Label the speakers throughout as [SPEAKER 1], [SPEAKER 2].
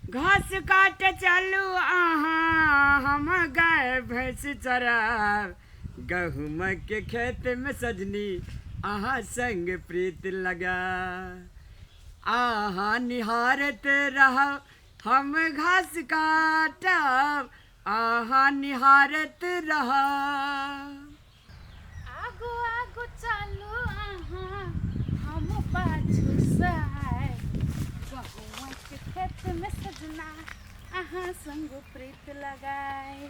[SPEAKER 1] घास काट चलू आहा हम गाय भैंस चराब, गहुम के खेत में सजनी आहा संग प्रीत लगा। आहा निहारत रह हम घास काटब, आहा निहारत रह।
[SPEAKER 2] आगो आगो चालू आहा हम पाछू सहाय, गहुआ के खेत में सजना आहा संग प्रीत लगाए।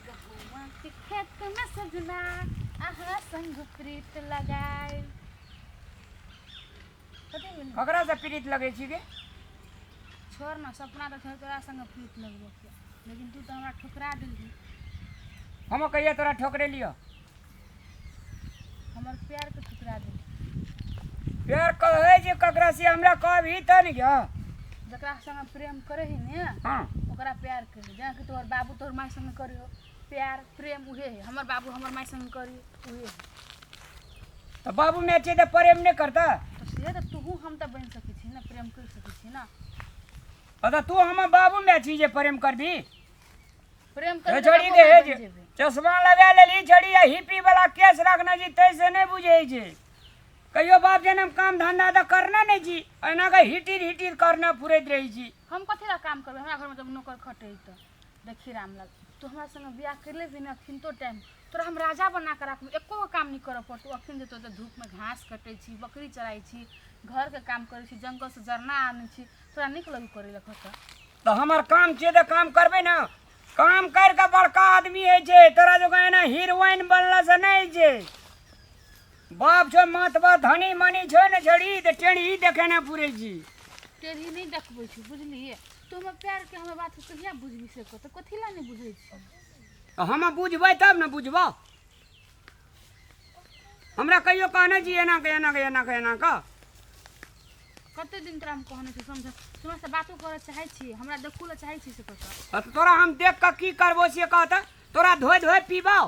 [SPEAKER 2] गहुआ के खेत में सजना आहा संग प्रीत लगाए।
[SPEAKER 1] ककरा से प्रीत लगे छी गे?
[SPEAKER 2] छोड़ ना, सपना तो थे तोरा संग प्रीत लगबो के, लेकिन तू तो हमरा ठुकरा दिली।
[SPEAKER 1] हम कहिया तोरा ठोकरे लियो?
[SPEAKER 2] हमर प्यार के ठुकरा दिली।
[SPEAKER 1] प्यार कहे जे ककरा से हमरा कहबी त न क्या?
[SPEAKER 2] जकरा संग प्रेम करे ही ने
[SPEAKER 1] हाँ
[SPEAKER 2] ओकरा प्यार करी। जेना कि तोहर बाबू तोहर माई संग करियो प्यार प्रेम उहे है। हमर बाबू हमर माई संग करियो उहे है।
[SPEAKER 1] तो बाबू में अच्छे तो प्रेम नहीं करता?
[SPEAKER 2] तो से तो तू हम तो बन सकी छी ना, प्रेम कर सकी छी ना।
[SPEAKER 1] अदा तू हम बाबू में अच्छी जे प्रेम करबी?
[SPEAKER 2] प्रेम
[SPEAKER 1] तो
[SPEAKER 2] कर
[SPEAKER 1] छोड़ी के हे जे चश्मा लगा लेली छोड़ी हिप्पी वाला केस रखना जी तैसे नहीं बुझे जे। कहियो बाप जन्म काम धंधा तो करना नहीं जी, एना का हिटिर करना पूरत रही जी।
[SPEAKER 2] हम कथी ला काम करबे? हमरा घर में जब नौकर खटे तो देखी राम लाल तू हमरा संग बियाह कर ले भी ना, अखिन तो टाइम तोरा हम राजा बना के रखबे, एको काम नहीं करब पड़तो। अखिन जे तो धूप में घास कटे छी, बकरी चराई छी, घर के काम करे छी, जंगल से जरना आने छी, तोरा निक लगी करे लखत।
[SPEAKER 1] तो हमार काम छे तो काम करबे ना। काम कर के बड़का आदमी है जे, तोरा जो है ना हीरोइन बनला से नहीं जे। बाप छो मतबा धनी मनी छो न छड़ी तो टेढ़ी देखे ना पूरे जी।
[SPEAKER 2] टेढ़ी नहीं देखबै छी बुझलिए। तू हमर प्यार के हमर बात कहिया बुझबी से को? तो कथी ला नहीं बुझै छी?
[SPEAKER 1] हम बुझबै तब न बुझबो। हमरा कहियो कहना जी एना के एना के एना के एना का।
[SPEAKER 2] कते दिन तोरा हम कहने छी समझ, तोरा से बातो करे चाहे छी, हमरा देखू ला चाहे छी से कत।
[SPEAKER 1] तोरा हम देख के की करबो से कहता? तोरा धोए धोए पीबो?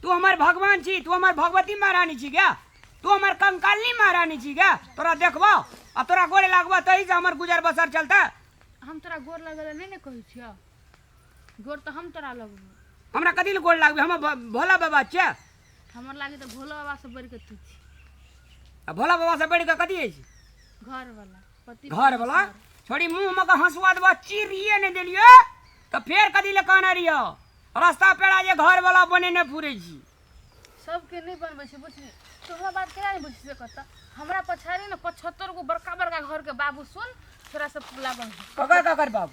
[SPEAKER 1] तू हमार भगवान छी, तू हमार भगवती महारानी छी क्या? तू हमार कंकाली महारानी छी क्या? तोरा देखबो आ तोरा गोरे लागबो तही से हमर गुजर बसर चलता।
[SPEAKER 2] हम तोरा गोर लगल नहीं ने कहै छियो? गोर तो हम तोरा लगबो।
[SPEAKER 1] हमरा कथी ले गोर लागबे? हम भोला बाबा छे।
[SPEAKER 2] हमर लागे तो भोला बाबा से बढ़ के तू छी।
[SPEAKER 1] आ भोला बाबा से बढ़ के कथी है छी?
[SPEAKER 2] घर वाला पति
[SPEAKER 1] घर वाला छोड़ी मुंह में का हंसुआ दबा चिरिए ने देलियो तो फिर कथी ले कहना रियो? रास्ता पेड़ा जे घर वाला बने ने पूरे जी।
[SPEAKER 2] सबके नहीं बनबै छी बुझली। तो हमरा बात केना नहीं बुझ से कत? हमरा पछाड़ी न 75 गो बड़का बड़का घर के बाबू सुन तोरा से लागल है।
[SPEAKER 1] ककर बाबू?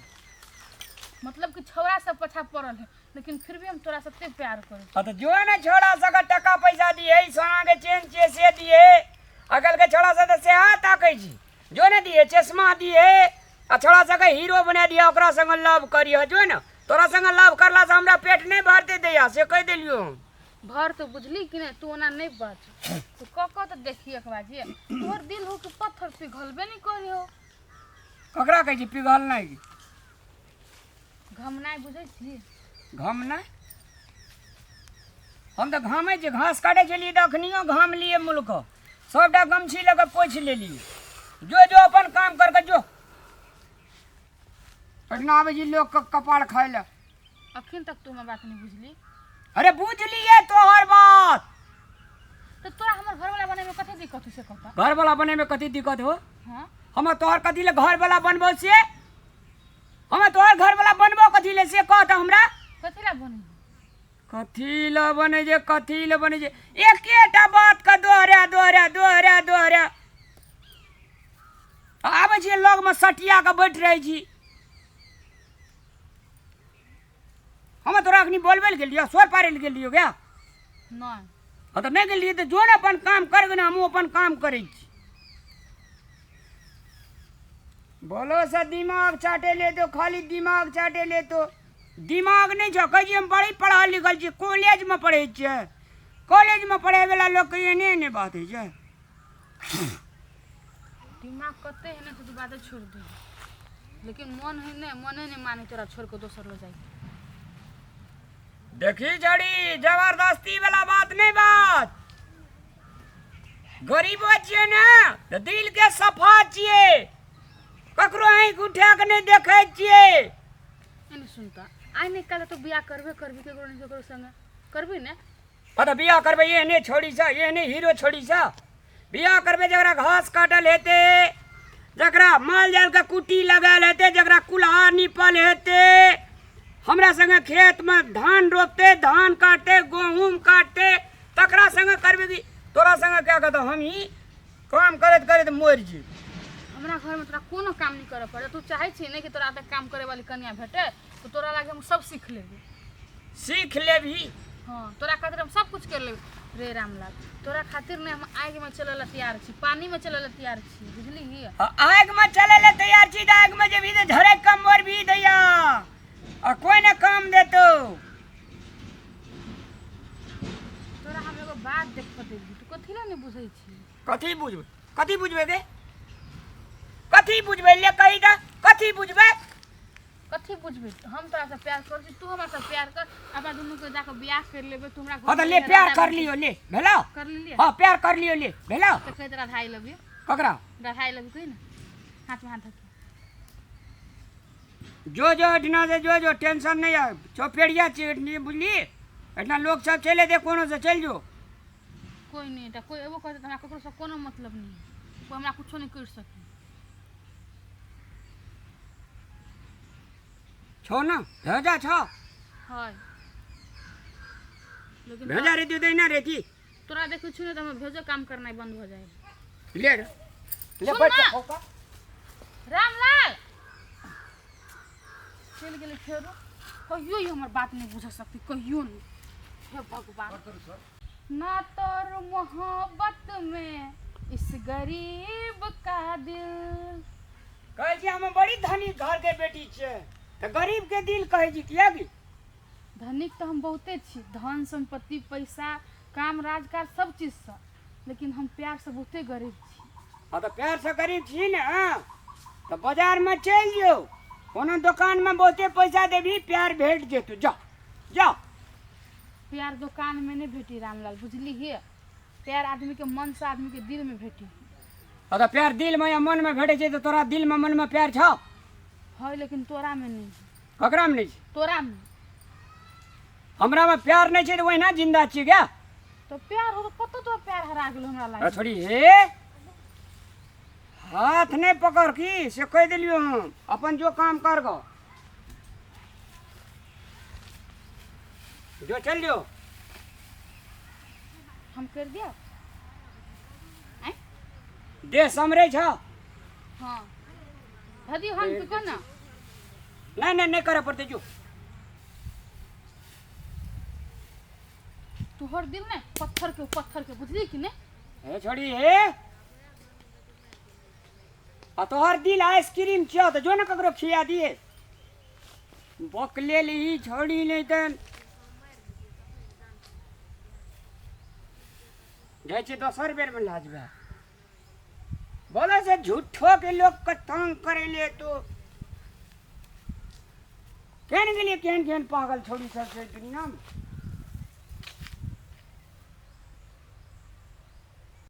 [SPEAKER 2] मतलब कि छौरा सब पछा पड़ल है, लेकिन फिर भी हम तोरा से ते प्यार करू।
[SPEAKER 1] तो जो ने छोड़ा सका टका पैसा दिए, सोना के चेन चे से दिए, अगल के छोड़ा से से हाथ ताकै छी। जो ने दिए चश्मा दिए आ छोड़ा सका हीरो बना दिया, ओकरा संग लव करियो। जो न तोरा संग लव करला से हमरा पेट नहीं भरते दैया से कह देलियो।
[SPEAKER 2] भर तो बुझली कि नहीं? तू ओना नहीं बात तो कक तो देखिए एक बाजी तोर दिल हो के पत्थर पिघलबे नहीं करियो।
[SPEAKER 1] ककरा कह छी पिघल नहीं?
[SPEAKER 2] घम नहीं बुझै छी?
[SPEAKER 1] घाम नहीं हम तो घामे जे घास काटे चलिए तो अखनियो घाम लिए मुल्क सबटा गमछी लगे पोछ लेलिए। जो अपन काम करके जो पटना आवे जी लोग कपाड़ खाए ला।
[SPEAKER 2] अखिन तक तू हमर बात नहीं बुझली।
[SPEAKER 1] अरे बुझ लिए तोहर बात।
[SPEAKER 2] तो तोरा हमर घर वाला बने में कथी दिक्कत से कहता?
[SPEAKER 1] घर वाला बने में कथी दिक्कत हो?
[SPEAKER 2] हां
[SPEAKER 1] हम तोहर कथी ले घर वाला बनबो से? हम तोहर घर वाला बनबो कथी ले से कहता हमरा?
[SPEAKER 2] कथी ला बनी?
[SPEAKER 1] कथी ले बने जे कथी ले बने जे एकेटा बात का दोहरा दोहरा दोहरा दोहरा आवे जे लोग में सटिया के बैठ रहे छी। हम तोरा अखनी बोलबे गेलियो, सोर पारे गेलियो क्या?
[SPEAKER 2] नहीं
[SPEAKER 1] तो नहीं गेलिए तो जो ने अपन काम कर ना, हम अपन काम करे छी। बोलो से दिमाग चाटे ले तो खाली दिमाग चाटे ले तो दिमाग नहीं छो। कही हम बड़ी पढ़ल लिखल छी, कॉलेज में पढ़े छे। कॉलेज में पढ़े वाला लोग के एने बात है छे।
[SPEAKER 2] दिमाग कते है ना तो बात छोड़ दे, लेकिन मन है ना मने नहीं माने तोरा छोड़ के दोसर हो जाए।
[SPEAKER 1] देखी जड़ी जबरदस्ती वाला बात नहीं बात। गरीब छिए ना तो दिल के सफा छिए। ककरो आँख उठा के नहीं देखे छिए।
[SPEAKER 2] एने सुनता आइ नहीं काले तो बियाह करबे करबी केकरो नहीं केकरो संगे करबी ने।
[SPEAKER 1] तो बियाह करबे ये नहीं छोड़ी सा, ये नहीं हीरो छोड़ी सा। बियाह करबे जकरा घास काटल हेते, जकरा माल जाल के कुटी लगाल हेते, जकरा कुल्हा निपल हेते, हमरा संगे खेत में धान रोपते, धान काटते, गेहूं काटते, तकरा संगे करबे की तोरा संगे क्या कहता हम ही काम करत करत मर जी।
[SPEAKER 2] हमरा घर में तोरा कोनो काम नहीं करे पड़े। तू चाहे छी नहीं कि तोरा तक काम करे वाली कन्या भेटे तो तोरा लागे हम सब सीख लेबे।
[SPEAKER 1] सीख ले भी।
[SPEAKER 2] हाँ तोरा खातिर हम सब कुछ कर लेबे। रे रामलाल तोरा खातिर ने हम आग में चले ला तैयार छी, पानी में चले ला तैयार छी, बुझली ही।
[SPEAKER 1] आग में चले ले तैयार छी, आग में जब भी झरे कम मर भी दैया और कोई ना काम दे तो।
[SPEAKER 2] तोरा हम एगो बात देख देबी, तू कथी ला नहीं बुझै छी।
[SPEAKER 1] कथी बुझबे, कथी बुझबे गे, कथी बुझबे ले कही दा, कथी बुझबे,
[SPEAKER 2] कथी बुझबे। हम तोरा से प्यार कर छी, तू हमरा से प्यार कर, अपना दुनू के जाके बियाह कर लेबे। तुमरा घर
[SPEAKER 1] हां तो ले प्यार कर लियो, ले भेला
[SPEAKER 2] कर लियो।
[SPEAKER 1] हां प्यार कर लियो, ले भेला
[SPEAKER 2] तो कह तेरा ढाई लव यू
[SPEAKER 1] ककरा
[SPEAKER 2] ढाई लव यू कोई ना हाथ में हाथ रख।
[SPEAKER 1] जो जो इतना से जो टेंशन नहीं है, चौपेड़िया चीटनी बुझली, इतना लोग सब चले दे कोनो से चल जो।
[SPEAKER 2] कोई नहीं था, कोई एबो कहते हमरा ककरो से कोनो मतलब नहीं, कोई हमरा कुछो नहीं कर सके।
[SPEAKER 1] छो ना भेजा छो,
[SPEAKER 2] हाय लेकिन
[SPEAKER 1] भेजा रहती तो ना रहती।
[SPEAKER 2] तोरा देखो छुने तो हम भेजो काम करना ही बंद हो जाए।
[SPEAKER 1] ले ले
[SPEAKER 2] सुन
[SPEAKER 1] बैठ
[SPEAKER 2] ना।
[SPEAKER 1] जा।
[SPEAKER 2] रामलाल चल गेले फेरो, कहियो ही हमर बात नहीं बुझ सकती, कहियो नहीं। हे भगवान ना तोर मोहब्बत में इस गरीब का दिल।
[SPEAKER 1] कहे छी हम बड़ी धनी घर के बेटी छे, तो गरीब के दिल कहे जी किया की।
[SPEAKER 2] धनिक तो हम बहुते छी, धन संपत्ति पैसा काम राजकाज सब चीज से, लेकिन हम प्यार से बहुते गरीब छी।
[SPEAKER 1] हाँ तो प्यार से गरीब छी ना, तो बाजार में चल जो, कोनो दुकान में बहुते पैसा देवी प्यार भेट जेतु। जा जा।
[SPEAKER 2] प्यार दुकान में नहीं भेटी रामलाल, बुझली है। प्यार आदमी के मन से, आदमी के दिल में भेटी।
[SPEAKER 1] हाँ तो प्यार दिल में या मन में भेटे छे, तो तोरा दिल में मन में प्यार छो
[SPEAKER 2] है, लेकिन तोरा में नहीं।
[SPEAKER 1] ककरा में नहीं छे?
[SPEAKER 2] तोरा में।
[SPEAKER 1] हमरा में प्यार नहीं छे तो वही ना जिंदा छी क्या।
[SPEAKER 2] तो प्यार हो तो पतो तो प्यार हरा गेलो हमरा लागे।
[SPEAKER 1] छोड़ी हे हाथ नहीं पकड़ की से कह दिलियो, हम अपन जो काम कर गो जो चल जो।
[SPEAKER 2] हम कर दिया हैं?
[SPEAKER 1] दे समरे छो।
[SPEAKER 2] हां धदी हम तो ना
[SPEAKER 1] नहीं करे पड़ते जो।
[SPEAKER 2] तोहर दिल ने पत्थर के बुझली कि ने।
[SPEAKER 1] ए छोड़ी हे आ तोहर दिल आइसक्रीम छियो तो जो न ककरो खिया दिए बकले ली छोड़ी नहीं तन जाय छे दोसर बेर में लाजबा बोले से झूठो के लोग के तंग करे ले तो केन के लिए केन पागल छोड़ी सब से दुनिया में।